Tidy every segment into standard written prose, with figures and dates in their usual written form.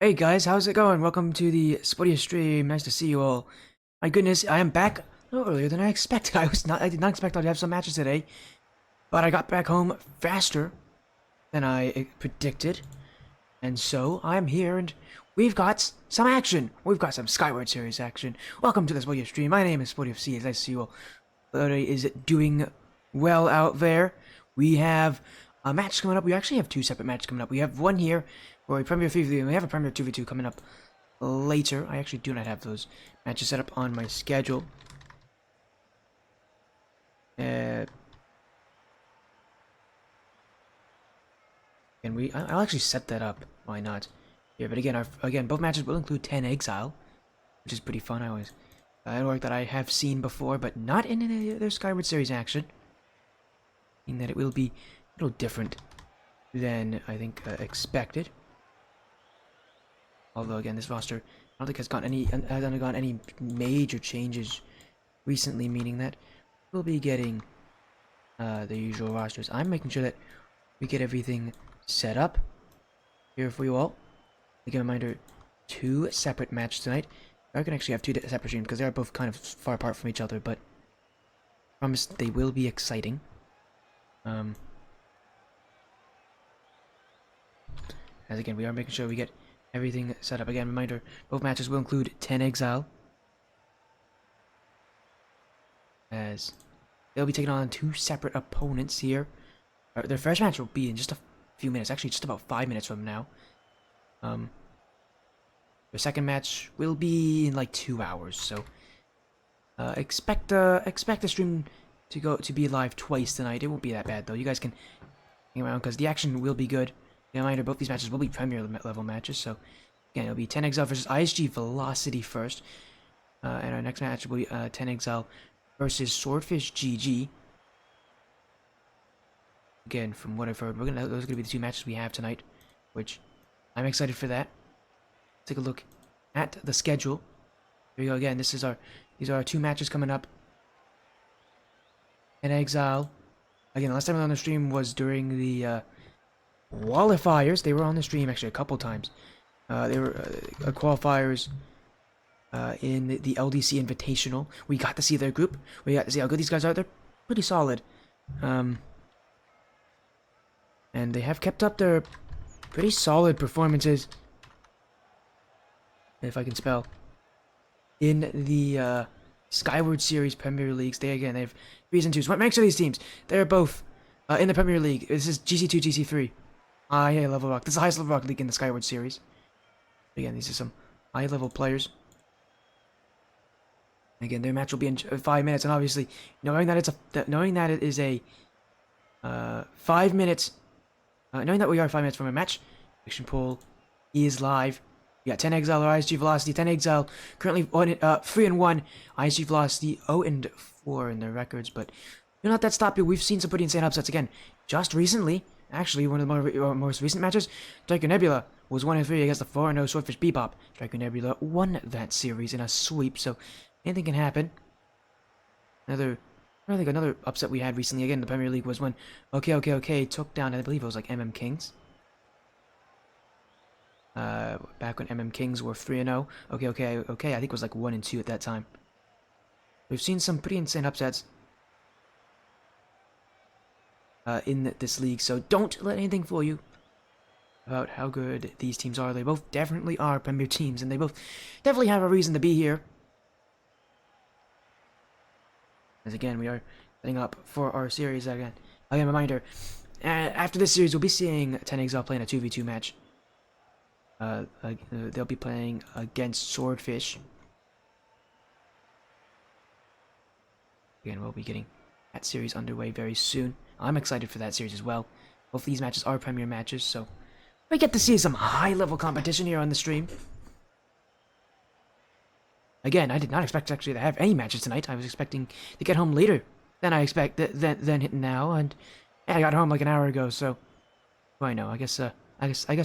Hey guys, how's it going? Welcome to the Spodia stream. Nice to see you all. My goodness, I am back a little earlier than I expected. I did not expect I'd have some matches today, but I got back home faster than I predicted, and so I'm here and we've got some action. We've got some Skyward series action. Welcome to the Spodia stream. My name is Spodia FC. As I see you all, everybody is doing well out there. We have a match coming up. We actually have two separate matches coming up. We have one here for a Premier 3v3, and we have a Premier 2v2 coming up later. I actually do not have those matches set up on my schedule. And I'll actually set that up. Why not? Yeah, but again, both matches will include 10 Exile, which is pretty fun. An org that I have seen before, but not in any of their Skyward series action. Meaning that it will be a little different than I think expected. Although again, this roster I don't think has undergone any major changes recently, meaning that we'll be getting the usual rosters. I'm making sure that we get everything set up here for you all. Again, reminder, two separate matches tonight. I can actually have two separate streams because they are both kind of far apart from each other, but I promise they will be exciting. As again, we are making sure we get everything set up. Again, reminder, both matches will include 10 Exile, as they'll be taking on two separate opponents here. Their first match will be in just a few minutes, actually just about 5 minutes from now. Their second match will be in like 2 hours, so expect the stream to be live twice tonight. It won't be that bad though. You guys can hang around because the action will be good. Reminder, both these matches will be Premier level matches, so again, it'll be 10 Exile versus ISG Velocity first. And our next match will be 10 Exile versus Swordfish GG. Again, from what I've heard, those are going to be the two matches we have tonight, which I'm excited for that. Take a look at the schedule. Here we go again. These are our two matches coming up. 10 Exile. Again, the last time I was on the stream was during the qualifiers. They were on the stream actually a couple times. They were qualifiers in the LDC Invitational. We got to see their group. We got to see how good these guys are. They're pretty solid. And they have kept up their pretty solid performances, if I can spell, in the Skyward Series Premier Leagues. They have 3s and 2s. What makes of these teams? They're both in the Premier League. This is GC2, GC3. High level rock. This is the highest level rock league in the Skyward Series. Again, these are some high level players. Again, their match will be in 5 minutes, and obviously, knowing that it is a 5 minutes, knowing that we are 5 minutes from a match, prediction poll is live. We got 10 Exile or ISG Velocity. 10 Exile currently 3-1. ISG Velocity 0-4 in their records, but don't let that stop you. We've seen some pretty insane upsets again. Just recently, actually, one of the most recent matches, Draco Nebula was 1-3 against the 4-0 Swordfish Bebop. Draco Nebula won that series in a sweep, so anything can happen. I think another upset we had recently again in the Premier League was when OK took down, I believe it was like MM Kings. Back when MM Kings were 3-0. OK, I think it was like 1-2 at that time. We've seen some pretty insane upsets in this league, so don't let anything fool you about how good these teams are. They both definitely are Premier teams, and they both definitely have a reason to be here. As again, we are setting up for our series again. Again, reminder, after this series, we'll be seeing 10 Exile playing a 2v2 match. They'll be playing against Swordfish. Again, we'll be getting that series underway very soon. I'm excited for that series as well. Both these matches are Premier matches, so we get to see some high-level competition here on the stream. Again, I did not expect actually to have any matches tonight. I was expecting to get home later than I expect than now, and yeah, I got home like an hour ago. So, well, I know. I guess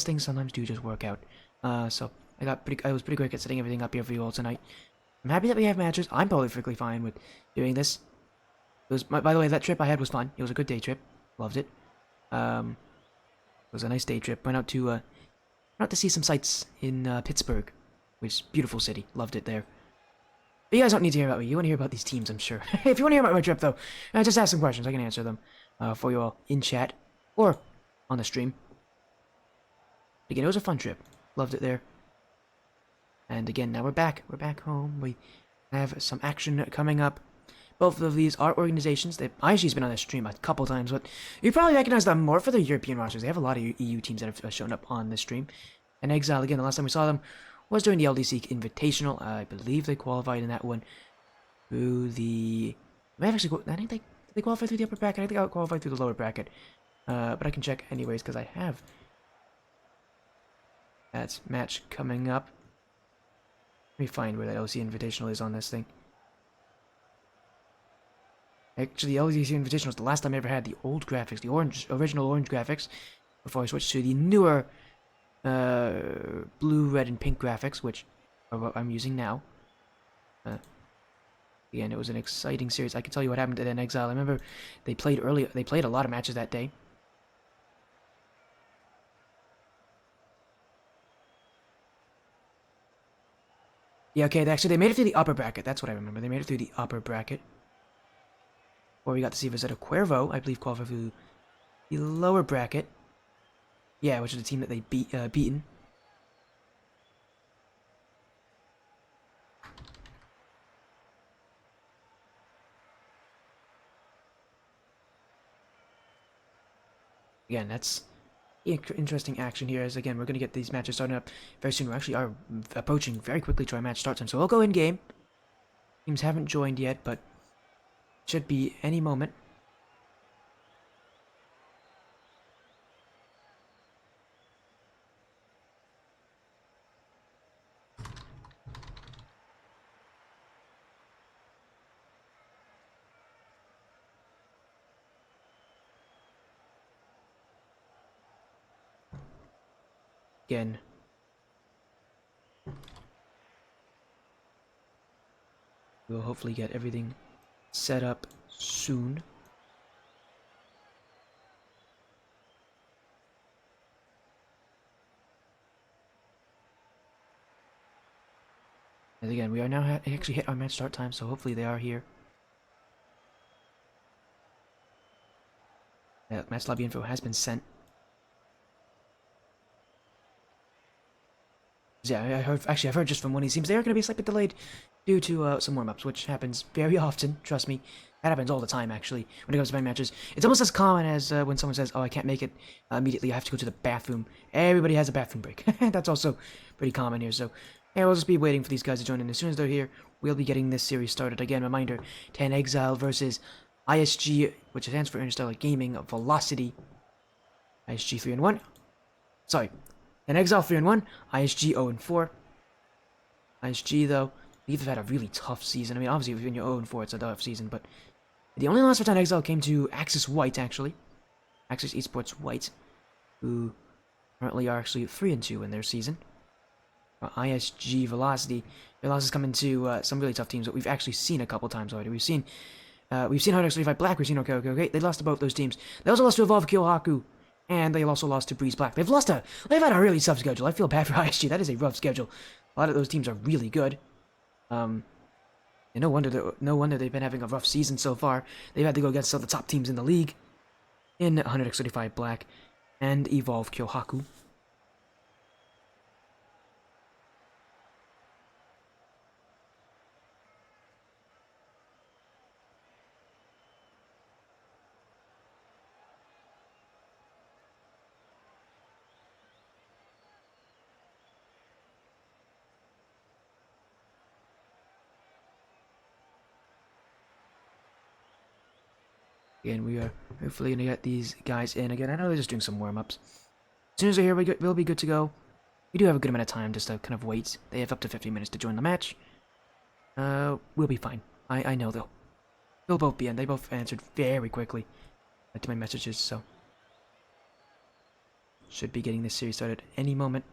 things sometimes do just work out. So I was pretty quick at setting everything up here for you all tonight. I'm happy that we have matches. I'm perfectly fine with doing this. By the way, that trip I had was fun. It was a good day trip. Loved it. It was a nice day trip. Went out to Went out to see some sights in Pittsburgh, which is a beautiful city. Loved it there. But you guys don't need to hear about me. You want to hear about these teams, I'm sure. If you want to hear about my trip, though, just ask some questions. I can answer them for you all in chat or on the stream. Again, it was a fun trip. Loved it there. And again, now we're back. We're back home. We have some action coming up. Both of these are organizations. ISG's been on this stream a couple times, but you probably recognize them more for their European rosters. They have a lot of EU teams that have shown up on this stream. And Exile, again, the last time we saw them was during the LDC Invitational. I believe they qualified in that one through the... I think they qualified through the upper bracket. I think I qualified through the lower bracket. But I can check anyways, because I have that match coming up. Let me find where that LDC Invitational is on this thing. Actually, the LDC Invitational was the last time I ever had the old graphics, the original orange graphics, before I switched to the newer blue, red, and pink graphics, which are what I'm using now. Again, it was an exciting series. I can tell you what happened at Exile. I remember they played early. They played a lot of matches that day. Yeah, okay, they made it through the upper bracket. That's what I remember. They made it through the upper bracket. Where we got to see Rosetta Cuervo, I believe, qualified through the lower bracket. Yeah, which is the team that they beaten. Again, that's interesting action here. As again, we're going to get these matches starting up very soon. We actually are approaching very quickly to our match start time, so we'll go in game. Teams haven't joined yet, but should be any moment. Again, we'll hopefully get everything set up soon. And again, we are now actually hit our match start time, so hopefully they are here. Match lobby info has been sent. Yeah, I've heard just from one of these teams they are going to be slightly delayed due to some warm-ups, which happens very often. Trust me, that happens all the time. Actually, when it comes to my matches, it's almost as common as when someone says, "Oh, I can't make it immediately. I have to go to the bathroom." Everybody has a bathroom break. That's also pretty common here. So, yeah, we'll just be waiting for these guys to join in. As soon as they're here, we'll be getting this series started. Again, reminder: 10 Exile versus ISG, which stands for Interstellar Gaming Velocity. ISG 3-1. Sorry. And Exile 3-1, ISG 0-4. ISG, though, they've had a really tough season. I mean, obviously, when you're 0-4, it's a tough season, but the only loss for 10 Exile came to Axis White, actually. Axis Esports White, who currently are actually 3-2 in their season. ISG Velocity, their losses come into some really tough teams that we've actually seen a couple times already. We've seen 135 Black, we've seen OK. They lost to both those teams. They also lost to Evolve Kyohaku. And they also lost to Breeze Black. They've had a really tough schedule. I feel bad for ISG. That is a rough schedule. A lot of those teams are really good. And no wonder they've been having a rough season so far. They've had to go against some of the top teams in the league. In 135 Black and Evolve Kyohaku. Again, we are hopefully going to get these guys in. Again, I know they're just doing some warm-ups. As soon as they're here, we'll be good to go. We do have a good amount of time just to kind of wait. They have up to 15 minutes to join the match. We'll be fine. I know they'll both be in. They both answered very quickly to my messages, so should be getting this series started any moment.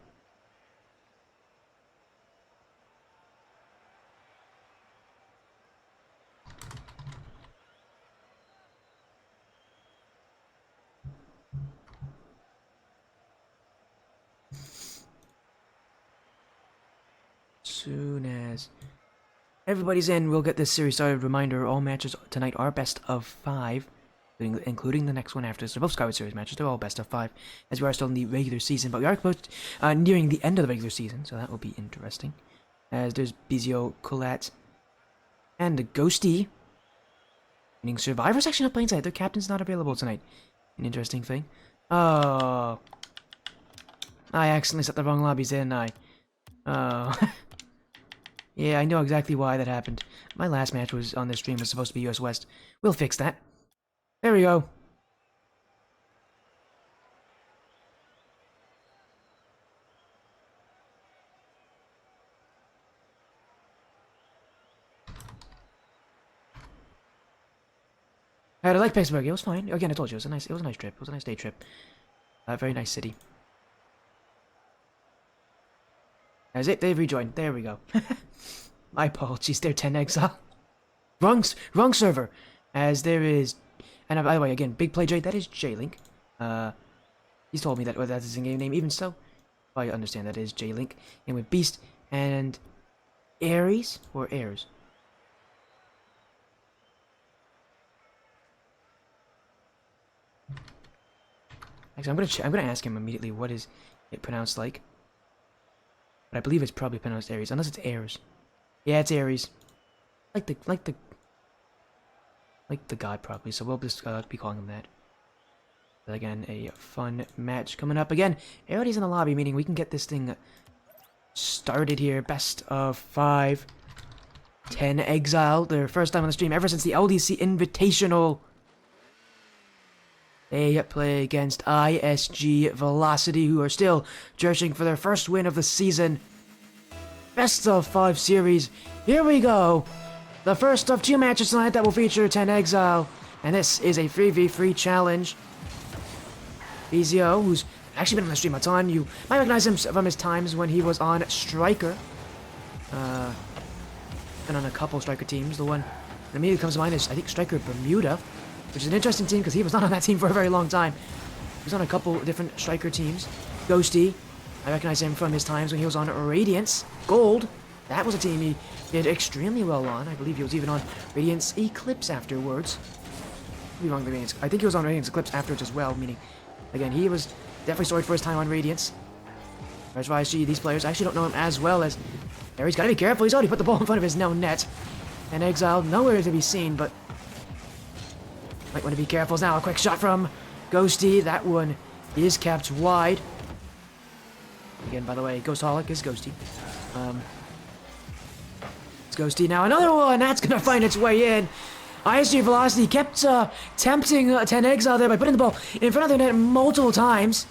soon as everybody's in, we'll get this series started. Reminder, all matches tonight are best of 5, including the next one after this. They're both Skyward Series matches. They're all best of 5, as we are still in the regular season. But we are close, nearing the end of the regular season, so that will be interesting. As there's Bizio, Colette, and the Ghosty. Meaning Survivor's actually not playing tonight. Their captain's not available tonight. An interesting thing. Oh. I accidentally set the wrong lobbies, didn't I? Oh. Yeah, I know exactly why that happened. My last match was on this stream was supposed to be US West. We'll fix that. There we go. I like Pittsburgh. It was fine. Again, I told you it was a nice trip. It was a nice day trip. Very nice city. As they've rejoined. There we go. My apologies. They're 10 Exile. Wrong server. As there is, and by the way, again, Big Play J. That is J-Link. He's told me that that's his in-game name. Even so, I understand that is J-Link. And with Beast and Ares or Airs. Actually, I'm gonna ask him immediately what is it pronounced like. But I believe it's probably pronounced Ares, unless it's Airs. Yeah, it's Ares. Like the god probably. So we'll just be calling him that. But again, a fun match coming up. Again, everybody's in the lobby, meaning we can get this thing started here. Best of 5. 10 Exile. Their first time on the stream ever since the LDC Invitational. They play against ISG Velocity, who are still searching for their first win of the season. Best of 5 series. Here we go. The first of 2 matches tonight that will feature 10 Exile. And this is a 3v3 challenge. Bizio, who's actually been on the stream a ton. You might recognize him from his times when he was on Striker. Been on a couple Striker teams. The one that immediately comes to mind is, I think, Striker Bermuda. Which is an interesting team because he was not on that team for a very long time. He was on a couple different Striker teams. Ghosty, I recognize him from his times when he was on Radiance Gold. That was a team he did extremely well on. I believe he was even on Radiance Eclipse afterwards. Could be wrong, Radiance. I think he was on Radiance Eclipse afterwards as well, meaning, again, he was definitely storied for his time on Radiance. Whereas for ISG, these players, I actually don't know him as well as... There, he's got to be careful. He's already put the ball in front of his no net. And Exile, nowhere to be seen, but... Might want to be careful. Now a quick shot from Ghosty. That one is kept wide. Again, by the way, Ghostholic is Ghosty. It's Ghosty now. Another one! That's going to find its way in. ISG Velocity kept tempting 10 Exile there by putting the ball in front of their net multiple times.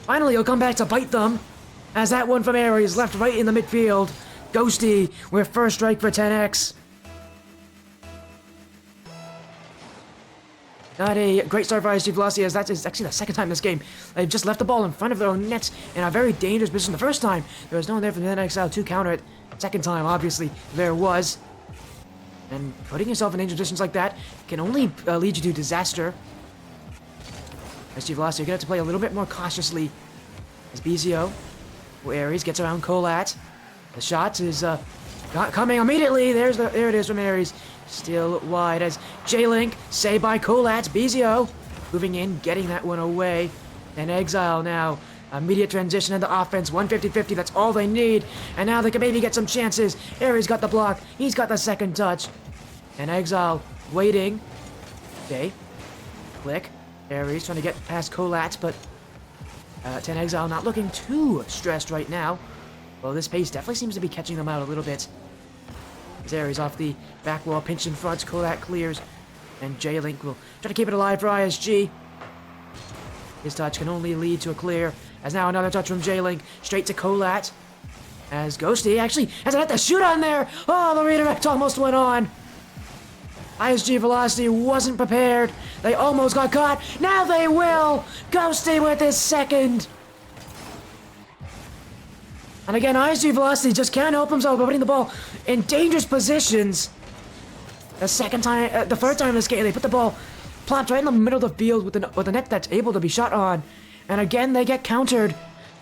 Finally, he'll come back to bite them. As that one from Ares left right in the midfield. Ghosty with first strike for 10X. Not a great start for ISG Velocity, as that is actually the second time this game. They've just left the ball in front of their own nets in a very dangerous position. The first time, there was no one there from the Exile to counter it. Second time, obviously, there was. And putting yourself in dangerous positions like that can only lead you to disaster. ISG Velocity, you're going to have to play a little bit more cautiously. As Bizio, Ares gets around Colat. The shot is coming immediately. There it is from Ares. Still wide as J-Link, saved by Colat. Bizio moving in, getting that one away. And Exile now. Immediate transition into offense. 150-50, that's all they need. And now they can maybe get some chances. Ares got the block. He's got the second touch. And Exile waiting. Okay. Click. Ares trying to get past Colat, but 10 Exile not looking too stressed right now. Well, this pace definitely seems to be catching them out a little bit. As Ares off the back wall, pinch in front, Colat clears. And J-Link will try to keep it alive for ISG. His touch can only lead to a clear. As now another touch from J-Link, straight to Colat. As Ghosty actually has had to shoot on there. Oh, the redirect almost went on. ISG Velocity wasn't prepared. They almost got caught. Now they will. Ghosty with his second. And again, ISG Velocity just can't help himself by putting the ball in dangerous positions. The third time in this game, they put the ball plopped right in the middle of the field with a net that's able to be shot on. And again, they get countered.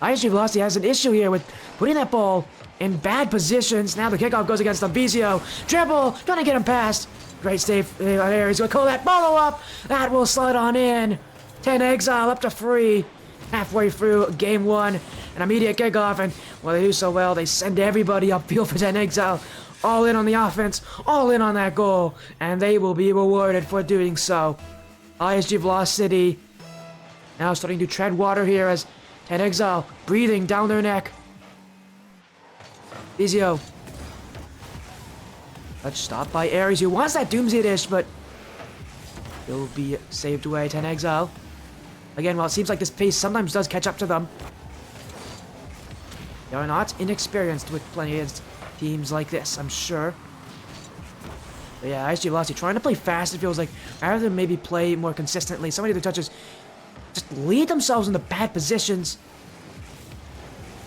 ISG Velocity has an issue here with putting that ball in bad positions. Now the kickoff goes against Bizio. Dribble, trying to get him past. Great save there. He's going to call that follow up. That will slide on in. 10 Exile up to 3. Halfway through game 1. An immediate kickoff, and well, they do so well. They send everybody upfield for 10 Exile. All in on the offense, all in on that goal, and they will be rewarded for doing so. ISG Velocity now starting to tread water here as 10 Exile breathing down their neck. Bizio. Touch stop by Ares, who wants that Doomsday dish, but he'll be saved away. 10 Exile. Again, while it seems like this pace sometimes does catch up to them, they are not inexperienced with plenty of teams like this, I'm sure. But yeah, ISG Velocity trying to play fast, it feels like, rather than maybe play more consistently. So many of the touches just lead themselves into bad positions.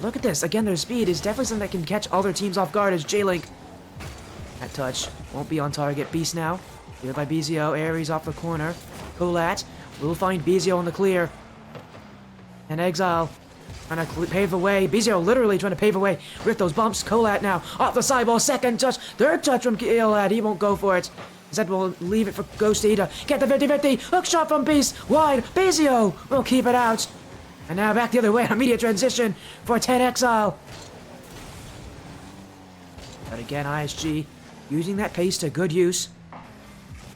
Look at this. Again, their speed is definitely something that can catch other teams off guard as J-Link. That touch won't be on target. Beast now. Cleared by Bizio. Ares off the corner. Colat will find Bizio on the clear. And Exile trying to pave the way. Bizio literally trying to pave the way with those bumps. Colat now off the sideball. Second touch. Third touch from Colat. He won't go for it. Instead, we'll leave it for Ghosty to get the 50-50. Hook shot from Beast. Wide. Bizio will keep it out. And now back the other way. Immediate transition for 10 Exile. But again, ISG using that pace to good use.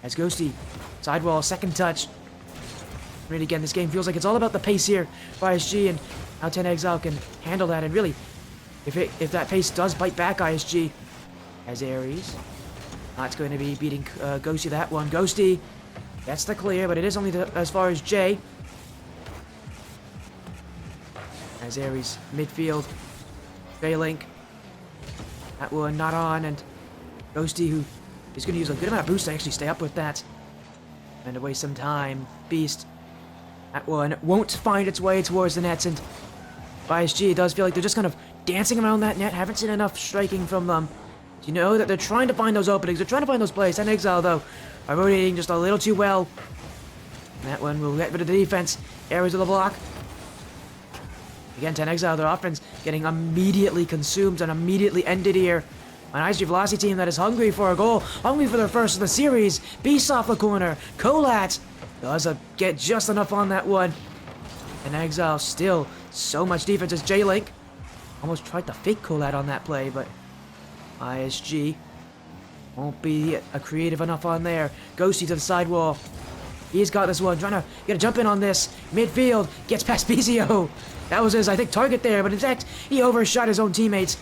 As Ghosty, sidewall, second touch. Really, again, this game feels like it's all about the pace here for ISG, and how 10 Exile can handle that. And really, if that pace does bite back ISG, as Ares, that's going to be beating Ghosty that one. Ghosty gets the clear, but it is only as far as J. As Ares midfield, J-Link, that one not on, and Ghosty, who is going to use a good amount of boost to actually stay up with that. And to waste some time. Beast, that one won't find its way towards the nets, and ISG does feel like they're just kind of dancing around that net. Haven't seen enough striking from them. You know that they're trying to find those openings, they're trying to find those plays. And Exile, though, are rotating just a little too well. And that one will get rid of the defense. Ares of the block. Again, 10 Exile, their offense getting immediately consumed and immediately ended here. An ISG Velocity team that is hungry for a goal, hungry for their first of the series. Beast off the corner. Colat does get just enough on that one. And Exile still so much defense as J-Link almost tried to fake Colat on that play, but ISG won't be creative enough on there. Ghosty to the sidewall. He's got this one, trying to get a jump in on this. Midfield, gets past Bizio. That was his, I think, target there, but in fact, he overshot his own teammates.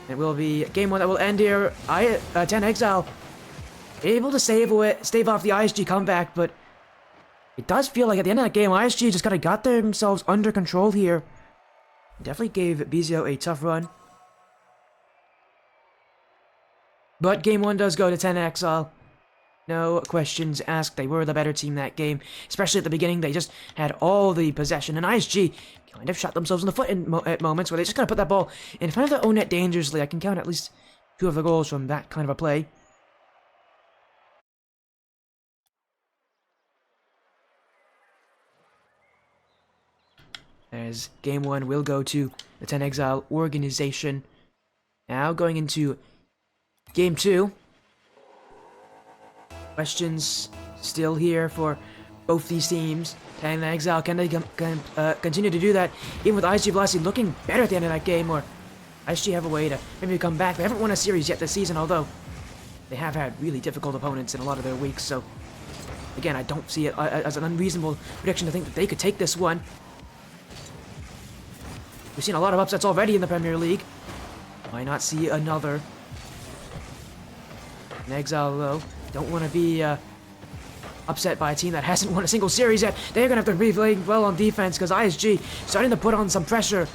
It will be game 1 that will end here. 10 Exile able to stave off the ISG comeback, but it does feel like at the end of that game, ISG just kind of got themselves under control here. Definitely gave Bizio a tough run. But game 1 does go to 10 Exile. No questions asked. They were the better team that game. Especially at the beginning, they just had all the possession. And ISG kind of shot themselves in the foot at moments where they just kind of put that ball in front of their own net dangerously. I can count at least 2 of the goals from that kind of a play. As game 1 will go to the 10 Exile organization. Now going into game 2. Questions still here for both these teams. 10 Exile, can they continue to do that even with ISG Velocity looking better at the end of that game, or ISG have a way to maybe come back? They haven't won a series yet this season, although they have had really difficult opponents in a lot of their weeks, so again, I don't see it as an unreasonable prediction to think that they could take this one. We've seen a lot of upsets already in the Premier League. Why not see another? And Exile, though, don't want to be upset by a team that hasn't won a single series yet. They're going to have to be playing well on defense because ISG starting to put on some pressure.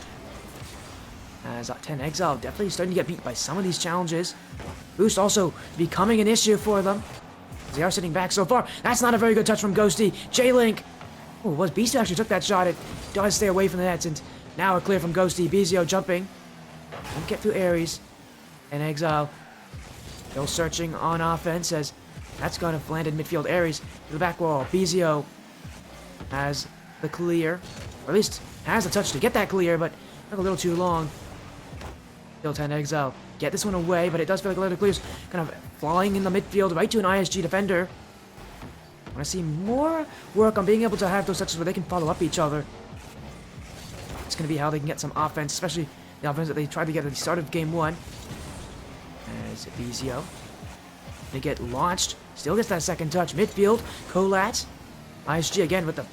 As 10 Exile definitely starting to get beat by some of these challenges. Boost also becoming an issue for them. They are sitting back so far. That's not a very good touch from Ghosty. J-Link. Oh, was Beast who actually took that shot. It does stay away from the nets, and now a clear from Ghosty. Bizio jumping. Won't get through Ares. And Exile still searching on offense as that's going to land in midfield. Ares to the back wall. Bizio has the clear. Or at least has the touch to get that clear, but took a little too long. Still 10 Exile. Get this one away, but it does feel like a lot of clears kind of flying in the midfield right to an ISG defender. I want to see more work on being able to have those touches where they can follow up each other. It's going to be how they can get some offense, especially the offense that they tried to get at the start of game 1. As Vizio. They get launched. Still gets that second touch. Midfield. Colat. ISG again with the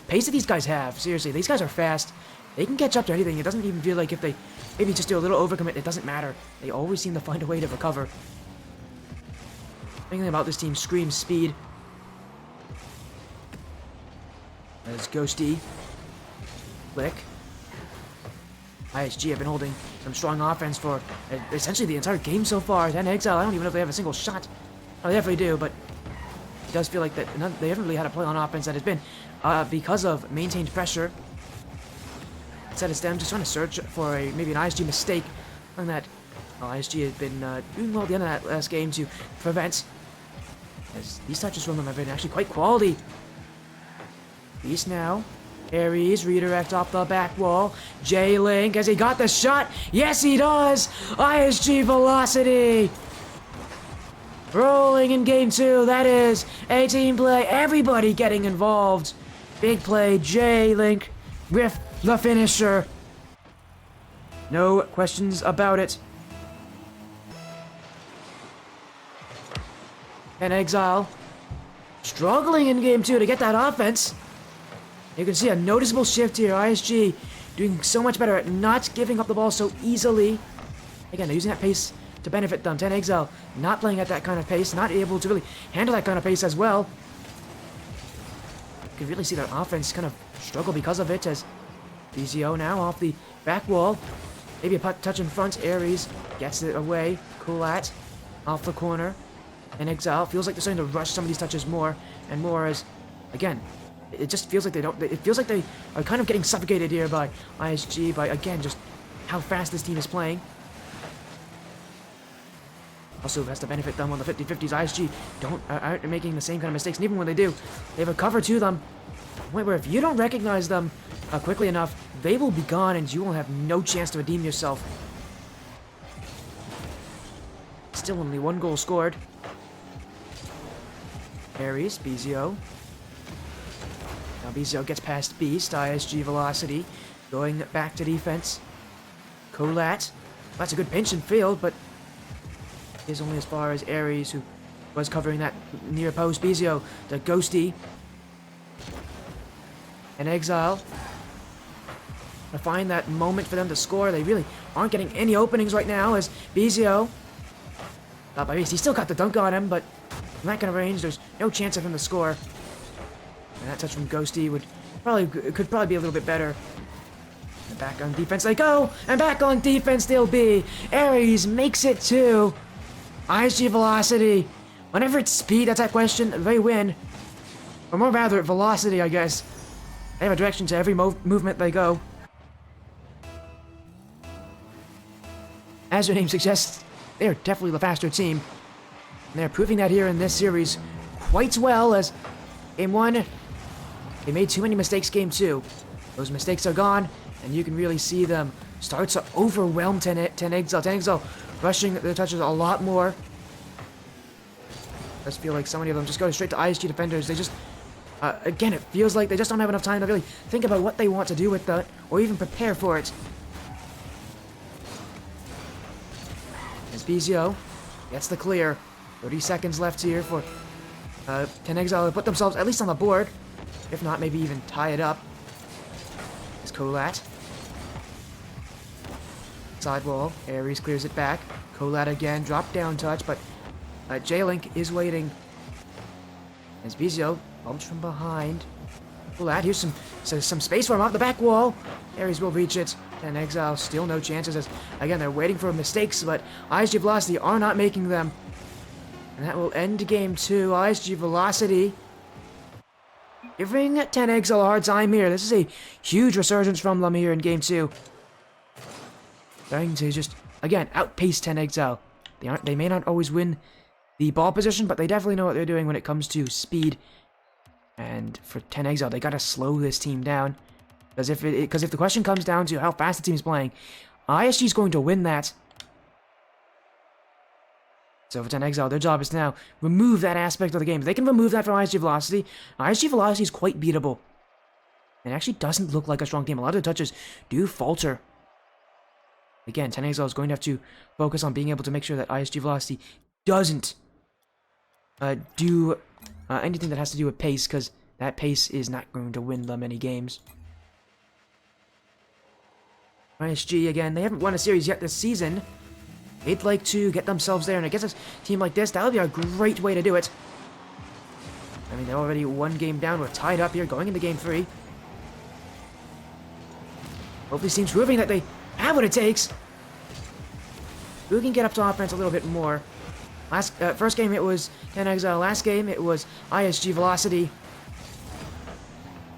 pace that these guys have. Seriously, these guys are fast. They can catch up to anything. It doesn't even feel like if they maybe just do a little overcommit, it doesn't matter. They always seem to find a way to recover. Anything about this team screams speed. As Ghosty. Flick. ISG have been holding some strong offense for essentially the entire game so far. 10 Exile, I don't even know if they have a single shot. Oh, they definitely do, but it does feel like that they haven't really had a play on offense that has been because of maintained pressure. Instead of them just trying to search for maybe an ISG mistake on that. ISG has been doing well at the end of that last game to prevent. As these touches from them have been actually quite quality. Beast now. Ares, redirect off the back wall. J-Link, has he got the shot? Yes, he does! ISG Velocity! Rolling in game 2, that is a team play. Everybody getting involved. Big play, J-Link with the finisher. No questions about it. And Exile struggling in game 2 to get that offense. You can see a noticeable shift here. ISG doing so much better at not giving up the ball so easily. Again, they're using that pace to benefit them. 10 Exile not playing at that kind of pace, not able to really handle that kind of pace as well. You can really see their offense kind of struggle because of it as Vizio now off the back wall. Maybe a touch in front. Ares gets it away. Colat off the corner. And Exile feels like they're starting to rush some of these touches more and more as, again, it just feels like they don't. It feels like they are kind of getting suffocated here by ISG, by, again, just how fast this team is playing. Also has to benefit them on the 50-50s. ISG aren't making the same kind of mistakes, and even when they do, they have a cover to them. Where if you don't recognize them quickly enough, they will be gone, and you will have no chance to redeem yourself. Still only 1 goal scored. Ares, Vizio. Now Vizio gets past Beast. ISG Velocity going back to defense. Colat. That's a good pinch and field, but is only as far as Ares, who was covering that near post. Vizio to Ghosty. And Exile. To find that moment for them to score. They really aren't getting any openings right now as Vizio. Not by Beast. He still got the dunk on him, but from that kind of range, there's no chance of him to score. And that touch from Ghosty could probably be a little bit better. And back on defense they go! And back on defense they'll be! Ares makes it too! ISG Velocity. Whenever it's speed, that's that question, they win. Or more rather, velocity, I guess. They have a direction to every movement they go. As their name suggests, they are definitely the faster team. And they're proving that here in this series quite well, as Game 1, they made too many mistakes. Game 2, those mistakes are gone, and you can really see them start to overwhelm 10 Exile. 10 Exile rushing the touches a lot more. I just feel like so many of them just go straight to ISG defenders. They just, again, it feels like they just don't have enough time to really think about what they want to do with that, or even prepare for it. As Vizio gets the clear. 30 seconds left here for 10 Exile to put themselves at least on the board. If not, maybe even tie it up. As Colat. Sidewall. Ares clears it back. Colat again. Drop down touch, but J-Link is waiting. As Vizio bumped from behind. Colat, here's some space for him off the back wall. Ares will reach it. 10 Exile, still no chances as, again, they're waiting for mistakes, but ISG Velocity are not making them. And that will end game 2. ISG Velocity giving 10 Exile a hard time here. This is a huge resurgence from them here in game 2. Trying to just, again, outpace 10 Exile. They may not always win the ball position, but they definitely know what they're doing when it comes to speed. And for 10 Exile, they gotta slow this team down. Because if the question comes down to how fast the team is playing, ISG is going to win that. So for 10 Exile, their job is to now remove that aspect of the game. If they can remove that from ISG Velocity, ISG Velocity is quite beatable. It actually doesn't look like a strong team. A lot of the touches do falter. Again, 10 Exile is going to have to focus on being able to make sure that ISG Velocity doesn't do anything that has to do with pace, because that pace is not going to win them any games. ISG, again, they haven't won a series yet this season. They'd like to get themselves there, and against a team like this, that would be a great way to do it. I mean, they're already one game down. We're tied up here, going into game 3. Both these teams proving that they have what it takes. Who can get up to offense a little bit more? First game it was 10 Exile. Last game it was ISG Velocity.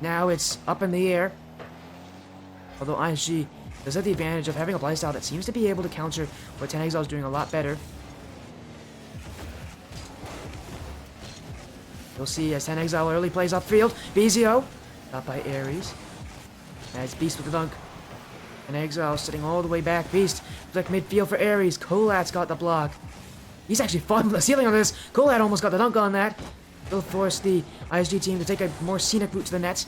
Now it's up in the air. Although ISG does have the advantage of having a playstyle that seems to be able to counter what 10 Exile is doing a lot better. You'll see as 10 Exile early plays upfield. Bezio, up by Ares. As Beast with the dunk. And Exile sitting all the way back. Beast, flick midfield for Ares. Colat's got the block. He's actually fought with the ceiling on this. Colat almost got the dunk on that. He'll force the ISG team to take a more scenic route to the net.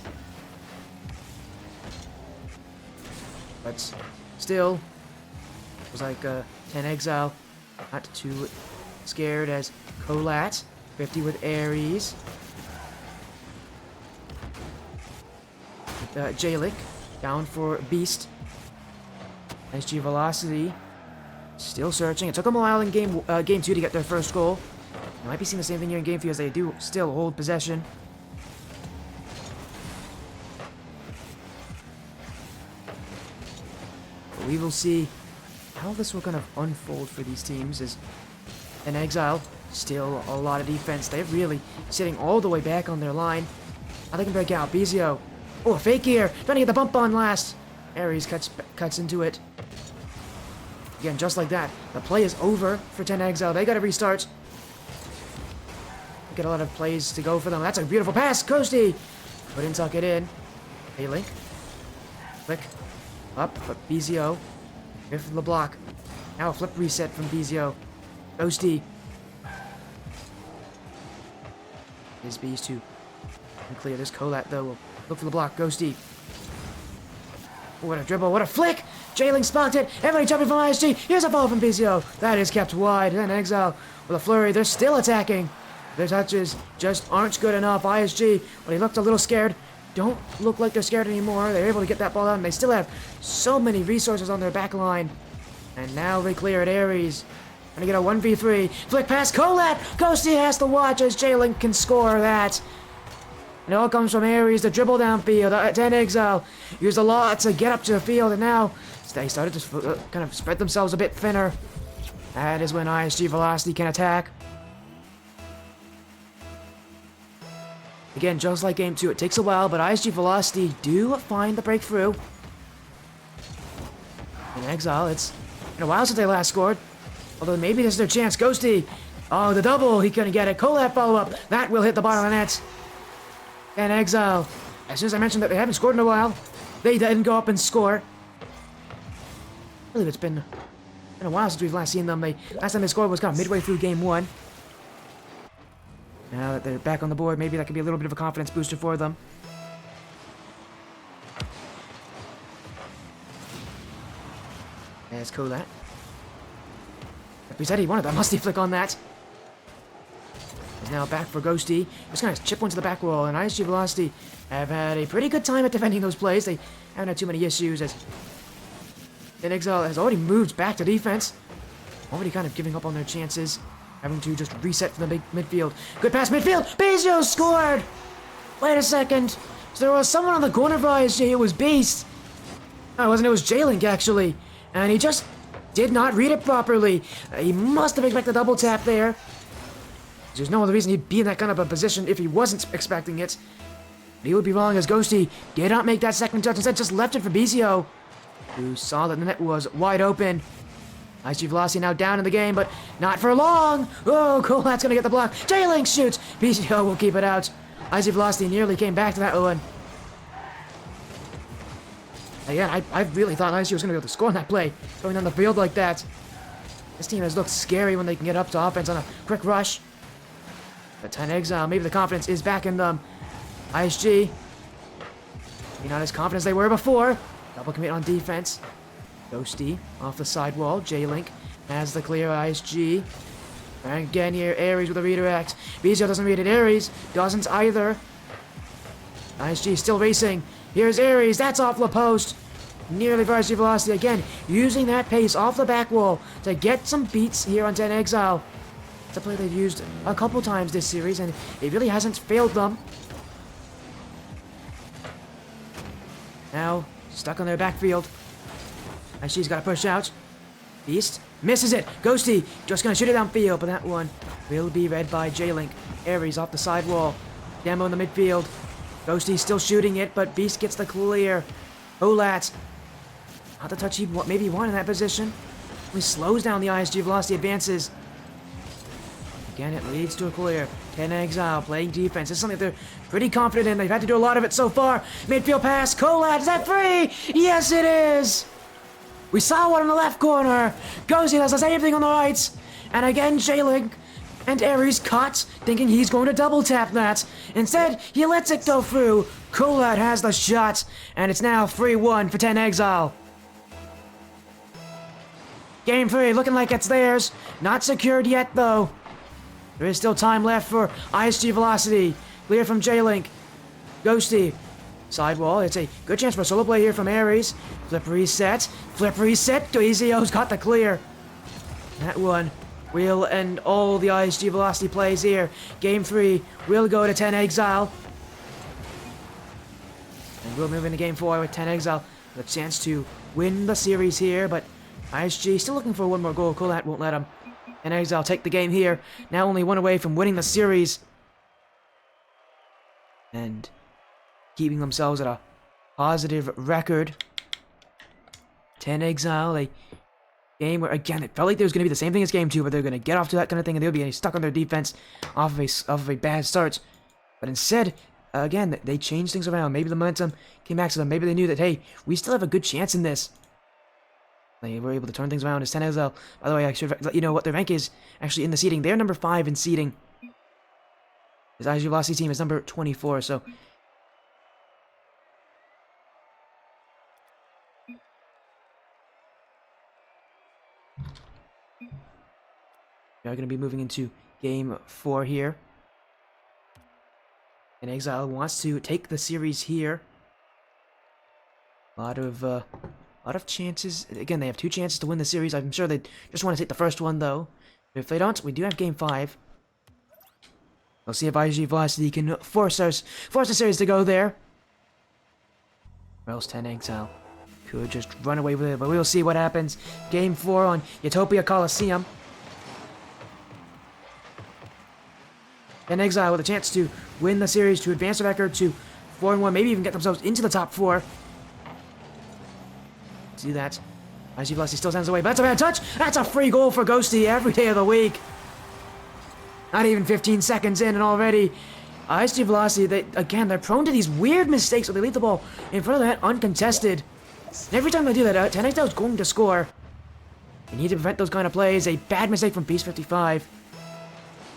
But still, it was like 10 Exile. Not too scared as Colat. 50 with Ares. Jalik down for Beast. SG Velocity still searching. It took them a while in game 2 to get their first goal. You might be seeing the same thing here in game 3 as they do still hold possession. But we will see how this will kind of unfold for these teams. As in Exile, still a lot of defense. They're really sitting all the way back on their line. How they can break out. Bezio. Oh, a fake here. Trying to get the bump on last. Ares cuts into it. Again, just like that. The play is over for 10 Exile. They got to restart. Get a lot of plays to go for them. That's a beautiful pass. Coasty. Couldn't tuck it in. A-Link. Flick. Up. But Bezio. Here from the block. Now a flip reset from Bezio. Coasty. His Bees to clear this. Colat, though, will look for the block. Ghosty. What a dribble. What a flick. Jailing spot it. Everybody jumping from ISG. Here's a ball from Bezio. That is kept wide. Then Exile with a flurry. They're still attacking. Their touches just aren't good enough. ISG, when he looked a little scared, don't look like they're scared anymore. They're able to get that ball out, and they still have so many resources on their back line. And now they clear it. Ares gonna get a 1v3. Flick pass. Colat. Ghosty has to watch as Jailing can score that. And it all comes from Ares, the dribble downfield. 10 Exile used a lot to get up to the field, and now they started to kind of spread themselves a bit thinner. That is when ISG Velocity can attack. Again, just like game 2, it takes a while, but ISG Velocity do find the breakthrough. In Exile, it's been a while since they last scored. Although maybe this is their chance. Ghosty. Oh, the double. He couldn't get it. Colat follow-up. That will hit the bottom of the net. And Exile, as soon as I mentioned that they haven't scored in a while, they didn't go up and score. I believe it's been a while since we've last seen them. Last time they scored was kind of midway through game 1. Now that they're back on the board, maybe that could be a little bit of a confidence booster for them. There's Colat. Like we said, he wanted that musty flick on that. He's now back for Ghosty. Just gonna chip one to the back wall, and ISG Velocity have had a pretty good time at defending those plays. They haven't had too many issues, as Exile has already moved back to defense. Already kind of giving up on their chances, having to just reset from the big midfield. Good pass midfield. Bezio scored. Wait a second. So there was someone on the corner for ISG. It was Beast. No, it wasn't. It was Jailing, actually, and he just did not read it properly. He must have expected a double tap there. There's no other reason he'd be in that kind of a position if he wasn't expecting it. But he would be wrong, as Ghosty did not make that second touch. Instead, just left it for Bezio, who saw that the net was wide open. ISG Velocity now down in the game, but not for long. Oh, Colat's going to get the block. Jailing shoots. Bezio will keep it out. ISG Velocity nearly came back to that one. Again, I really thought ISG was going to be able to score on that play, going down the field like that. This team has looked scary when they can get up to offense on a quick rush. But 10 Exile, maybe the confidence is back in them. ISG, maybe not as confident as they were before. Double commit on defense. Ghosty off the sidewall. J-Link has the clear. ISG. And again here, Ares with a redirect. Bizio doesn't read it. Ares doesn't either. ISG still racing. Here's Ares. That's off the post. Nearly varsity velocity again, using that pace off the back wall to get some beats here on 10 Exile. It's a play they've used a couple times this series, and it really hasn't failed them. Now, stuck on their backfield. And she's got to push out. Beast misses it. Ghosty just going to shoot it downfield, but that one will be read by J-Link. Ares off the sidewall. Demo in the midfield. Ghosty still shooting it, but Beast gets the clear. Olat. Not the touch he maybe wanted in that position. He slows down the ISG velocity, advances. Again, it leads to a clear. 10 Exile playing defense. This is something they're pretty confident in. They've had to do a lot of it so far. Midfield pass. Colat, is that free? Yes, it is. We saw one in the left corner. Ghosty does the same thing on the right. And again, J-Link and Ares caught, thinking he's going to double tap that. Instead, he lets it go through. Colat has the shot. And it's now 3-1 for 10 Exile. Game 3 looking like it's theirs. Not secured yet, though. There is still time left for ISG velocity. Clear from J-Link. Ghosty. Sidewall. It's a good chance for a solo play here from Ares. Flip reset. Flip reset. Bizio's got the clear. That one will end all the ISG velocity plays here. Game 3 will go to 10 Exile. And we'll move into Game 4 with 10 Exile. The chance to win the series here, but ISG still looking for one more goal. Colat won't let him. And Exile take the game here. Now only one away from winning the series. And keeping themselves at a positive record. 10 Exile, a game where, again, it felt like there was going to be the same thing as Game 2, but they're going to get off to that kind of thing, and they'll be stuck on their defense off of a bad start. But instead, again, they changed things around. Maybe the momentum came back to them. Maybe they knew that, hey, we still have a good chance in this. They were able to turn things around as 10 Exile. By the way, I should let you know what their rank is actually in the seeding. They're number 5 in seeding. His ISG Velocity team is number 24, so... We are going to be moving into Game 4 here. And Exile wants to take the series here. A lot of chances. Again, they have 2 chances to win the series. I'm sure they just want to take the first one, though. If they don't, we do have Game 5. We'll see if ISG Velocity can force the series to go there. Or else 10 Exile could just run away with it, but we'll see what happens. Game 4 on Utopia Coliseum. 10 Exile with a chance to win the series, to advance the record to 4-1, maybe even get themselves into the top 4. Do that. ISG Velocity still sends away, but that's a bad touch. That's a free goal for Ghosty every day of the week. Not even 15 seconds in, and already ISG Velocity, they're prone to these weird mistakes where they leave the ball in front of the net uncontested. And every time they do that, 10 Exile is going to score. You need to prevent those kind of plays. A bad mistake from Beast 55.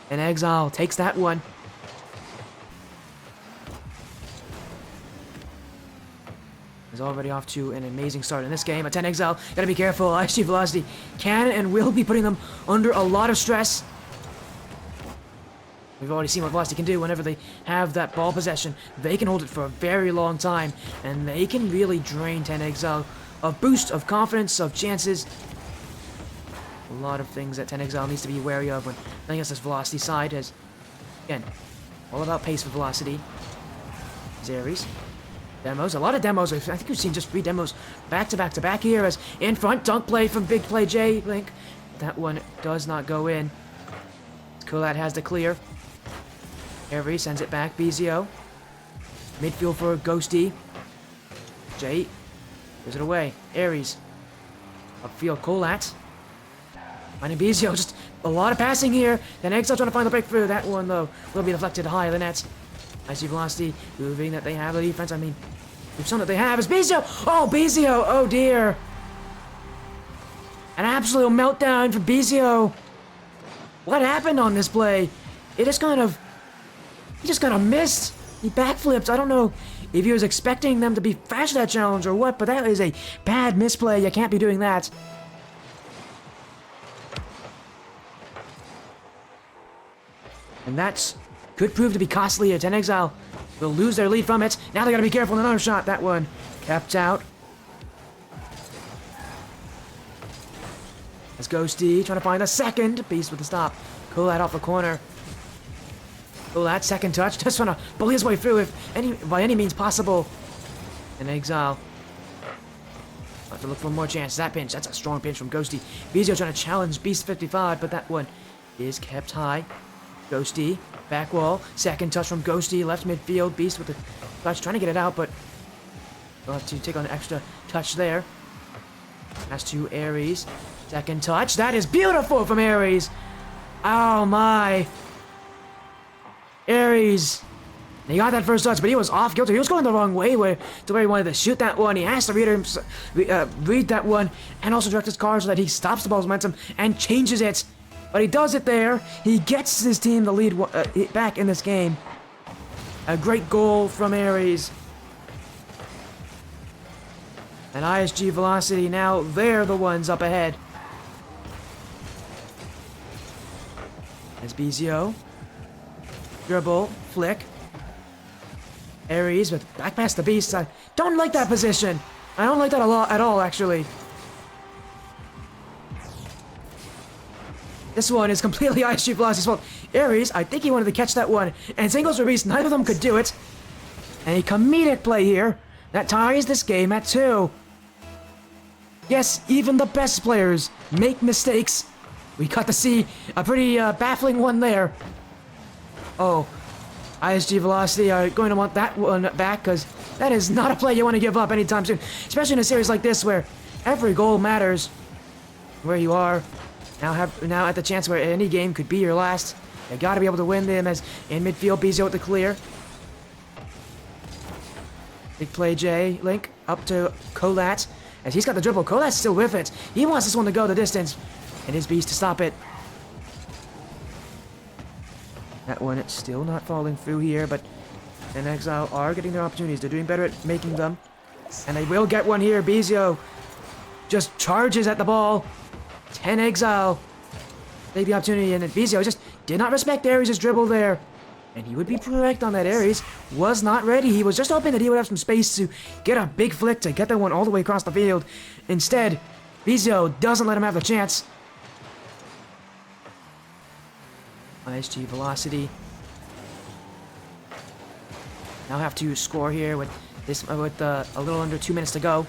And Exile takes that one. Is already off to an amazing start in this game. At 10 Exile, gotta be careful. ISG Velocity can and will be putting them under a lot of stress. We've already seen what Velocity can do whenever they have that ball possession. They can hold it for a very long time, and they can really drain 10 Exile of boost, of confidence, of chances. A lot of things that 10 Exile needs to be wary of when playing against this Velocity side. As, again, all about pace for Velocity. Ares. Demos, a lot of demos. I think we've seen just 3 demos back to back to back here as in front dunk play from Big Play J-Link. That one does not go in. Colat has the clear. Ares sends it back. Bizio. Midfield for Ghosty. J gives it away. Ares. Upfield Colat. Finding Bizio. Just a lot of passing here. Then Exile trying to find the breakthrough. That one, though, will be deflected high of the net. ISG Velocity moving that they have the defense. I mean, The son that they have is Bizio. Oh, Bizio. Oh, dear. An absolute meltdown for Bizio. What happened on this play? He just kind of missed. He backflipped. I don't know if he was expecting them to be fast that challenge or what, but that is a bad misplay. You can't be doing that. And that could prove to be costly here. 10 Exile will lose their lead from it. Now they gotta be careful. Another shot. That one kept out. As Ghosty trying to find a second. Beast with the stop. Colat off the corner. Colat, second touch. Just trying to bully his way through by any means possible. And Exile. Have to look for more chances. That pinch. That's a strong pinch from Ghosty. Bizio trying to challenge Beast 55, but that one is kept high. Ghosty, back wall, second touch from Ghosty, left midfield, Beast with the touch, trying to get it out, but they'll have to take on an extra touch there. Pass to Ares, second touch, that is beautiful from Ares! Oh my! Ares! He got that first touch, but he was off kilter. He was going the wrong way to where he wanted to shoot that one. He has to read that one, and also direct his car so that he stops the ball's momentum and changes it. But he does it there. He gets his team the lead back in this game. A great goal from Ares. And ISG Velocity now, they're the ones up ahead. As Bizio. Dribble, flick. Ares with back past the Beast. I don't like that position. I don't like that at all, actually. This one is completely ISG Velocity's fault. Ares, I think he wanted to catch that one. And singles for Beast, neither of them could do it. And a comedic play here that ties this game at 2. Yes, even the best players make mistakes. We got to see a pretty baffling one there. Oh, ISG Velocity are going to want that one back because that is not a play you want to give up anytime soon. Especially in a series like this where every goal matters. Where you are. Now at the chance where any game could be your last. You gotta be able to win them as in midfield, Bizio with the clear. Big play J, Link, up to Colat. As he's got the dribble, Colat's still with it. He wants this one to go the distance. And his Beast to stop it. That one, it's still not falling through here, but and Exile are getting their opportunities. They're doing better at making them. And they will get one here. Bizio just charges at the ball. 10 Exile. Take the opportunity, and Bizio just did not respect Ares' dribble there. And he would be correct on that. Ares was not ready. He was just hoping that he would have some space to get a big flick to get that one all the way across the field. Instead, Bizio doesn't let him have the chance. ISG Velocity. Now have to score here with a little under 2 minutes to go.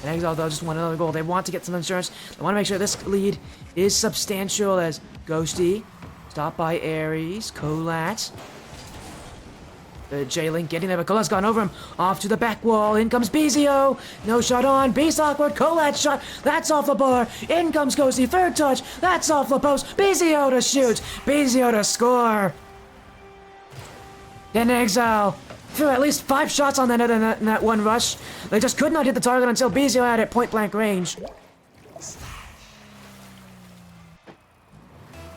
And Exile, though, just want another goal. They want to get some insurance. They want to make sure this lead is substantial as Ghosty. Stopped by Ares. Colat. The J-Link getting there, but Colat's gone over him. Off to the back wall. In comes Bizio. No shot on. Beast awkward. Colat shot. That's off the bar. In comes Ghosty. Third touch. That's off the post. Bizio to shoot. Bizio to score. Then Exile threw at least 5 shots on that net in that one rush. They just could not hit the target until Bizio had it point blank range.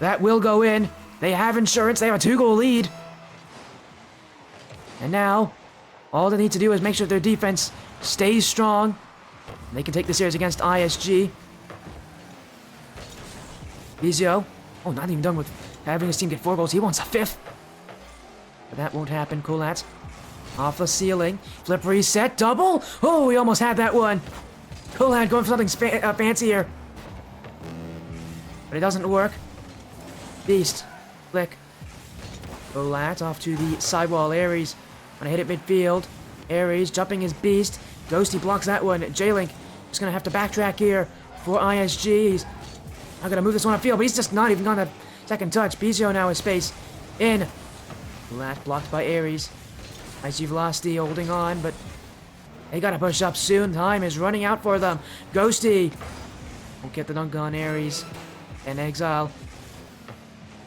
That will go in. They have insurance. They have a 2-goal lead. And now, all they need to do is make sure their defense stays strong. And they can take the series against ISG. Bizio. Oh, not even done with having his team get 4 goals. He wants a 5th. But that won't happen. Colat. Off the ceiling. Flip reset. Double. Oh, we almost had that one. Colat going for something fancier. But it doesn't work. Beast. Flick. Colat off to the sidewall. Ares. Gonna hit it midfield. Ares jumping his Beast. Ghosty blocks that one. J-Link just gonna have to backtrack here for ISG. He's not gonna move this one upfield, but he's just not even on that second touch. Bizio now in space. In. Colat blocked by Ares. ISG Velocity holding on, but they gotta push up soon. Time is running out for them. Ghosty won't get the dunk on Ares. And Exile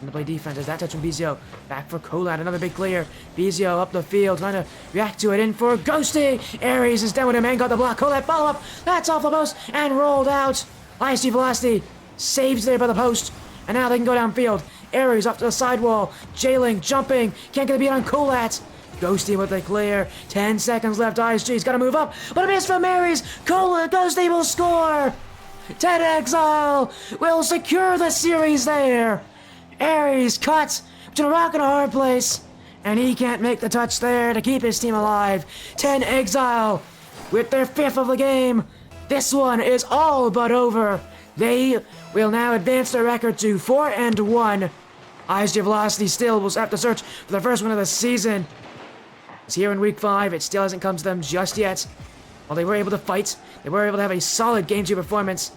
And to play defense as that touch from Bizio. Back for Colat, another big clear. Bizio up the field, trying to react to it. In for Ghosty. Aries is down with him and got the block. Colat follow up. That's off the post and rolled out. ISG Velocity saves there by the post. And now they can go downfield. Aries off to the sidewall. Jailing, jumping. Can't get a beat on Colat. Ghosty with the clear. 10 seconds left. ISG's got to move up. But a miss from Aries. Colat, Ghosty will score. 10 Exile will secure the series there. Aries cuts between a rock and a hard place, and he can't make the touch there to keep his team alive. 10 Exile with their 5th of the game. This one is all but over. They will now advance their record to 4-1. ISG Velocity still will have to search for the first win of the season. It's here in week 5. It still hasn't come to them just yet. While they were able to fight, they were able to have a solid Game 2 performance.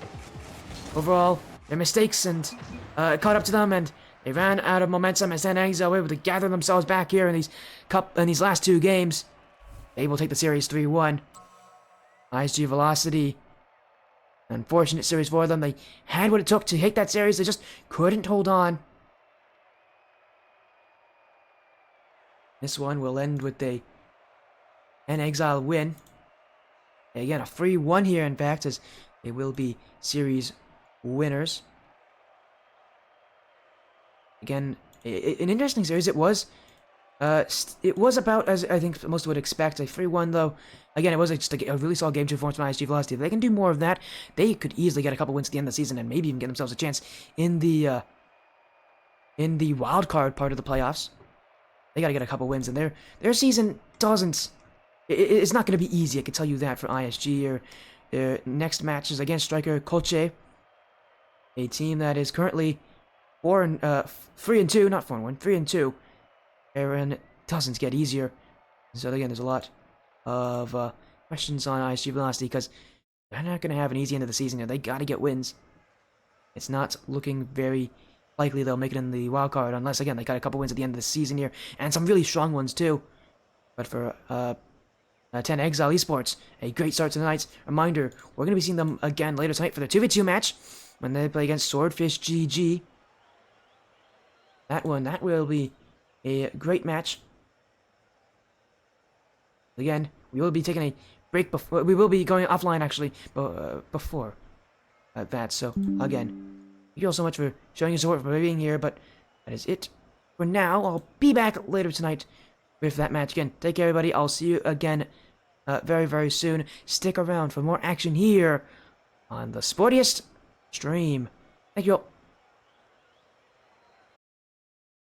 Overall, their mistakes and caught up to them, and they ran out of momentum as then Exile were able to gather themselves back here in these last 2 games. They will take the series 3-1. ISG Velocity, unfortunate series for them. They had what it took to take that series. They just couldn't hold on. This one will end with an Exile win. Again, a 3-1 here, in fact, as they will be series winners. Again, an interesting series. It was about as I think most would expect, a 3-1 though. Again, it was just a really solid Game 2 performance from ISG Velocity. If they can do more of that, they could easily get a couple wins at the end of the season and maybe even get themselves a chance in the wild card part of the playoffs. They got to get a couple wins, and their season doesn't. It's not going to be easy. I can tell you that for ISG. Or their next match is against Striker Colche, a team that is currently 3-2, not 4-1, 3-2. And it doesn't get easier. So again, there's a lot of questions on ISG Velocity because they're not going to have an easy end of the season, and they got to get wins. It's not looking very likely they'll make it in the wild card unless, again, they got a couple wins at the end of the season here, and some really strong ones too. But for 10 Exile Esports, a great start tonight. Reminder, we're going to be seeing them again later tonight for their 2v2 match when they play against Swordfish GG. That will be a great match. Again, we will be taking a break before, we will be going offline actually, before that. So again, thank you all so much for showing your support, for being here, but that is it for now. I'll be back later tonight with that match again. Take care, everybody. I'll see you again very, very soon. Stick around for more action here on the sportiest stream. Thank you all.